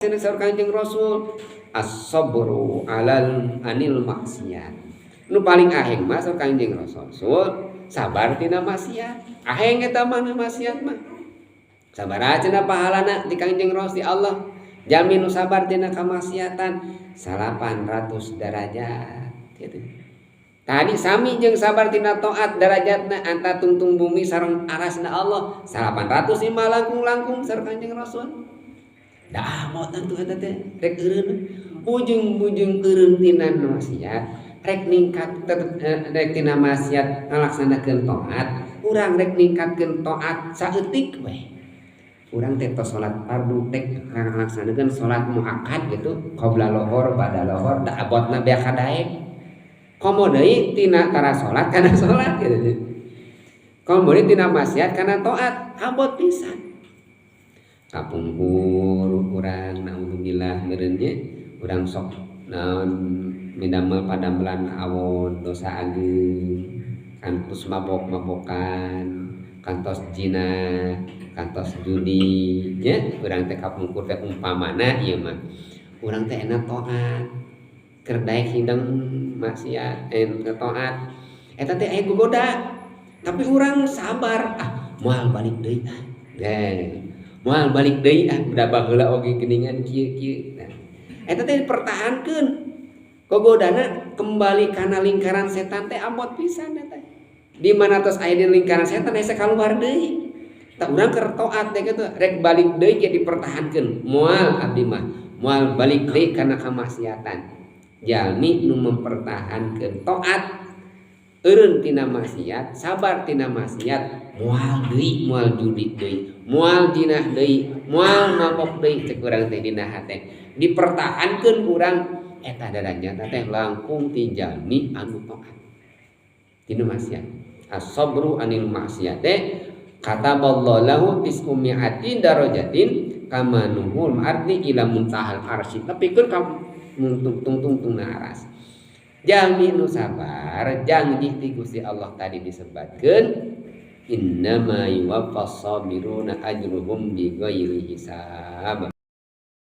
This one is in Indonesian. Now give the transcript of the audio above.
Saur Kanjeng Rasul as-sabru alal anil maksiat. Nu paling aheng mah saur Kanjeng Rasul sabar tina maksiat. Aheng eta mah maksiat mah. Sabar aja pahalana di Kanjeng Rasul di Allah. Jamin nu sabar tina kamaksiatan 800 derajat gitu. Tadi sami jeung sabar tina taat derajatna anta tungtung bumi sareng arasna Allah 800 mah langkung-langkung saur Kanjeng Rasul. Da amot atuh eta teh rek eureun bujung-bujung eureun tina maksiat rek ningkat rek tina maksiat ngalaksanakeun taat urang rek ningkatkeun taat saeutik we urang teh tos salat fardu rek ngalaksanakeun salat muakkad gitu qabla lohor bada lohor da abotna beak kadaek komo deui tina tara salat kana salat gitu komo deui tina maksiat kana taat abot pisan kapungkur urang naudzubillah meureun nya urang sok naon midamel padamelan awon dosa ageung kantos mabok-mabokan kantos zina kantos judi nya urang teh kapungkur teh umpamana ieu mah urang teh enak taat keur daek hideng maksiat taat eta teh aya gogoda tapi urang sabar moal balik deui moal balik deui da baheula oge geuningan kieu-kieu. Eta teh dipertahankeun. Gogodana kembali kana lingkaran setan teh abot pisan eta. Di mana tos aya di lingkaran setan aya kaluar deui. Tah urang keur taat teh kitu rek balik deui ge dipertahankeun. Moal abdi mah moal balik deui kana kamaksiatan. Jalmi nu mempertahankeun taat eureun tina maksiat, sabar tina maksiat, moal deui, moal judi deui, moal jinah deui, moal mabok deui cek urang teh dina hate. Dipertahankeun urang eta derajatna teh langkung ti jalmi anu taat. Tina maksiat. As-sabru anil maksiat teh kataballahu lahu tis'umi'ati darajatin kama nuhul ardi ila muntahal arsy. Tapi keur tungtung aras. Jalmi nu sabar janji ti Gusti Allah tadi disebutkeun innama yuwaffas sabiruna ajruhum bighairi hisab.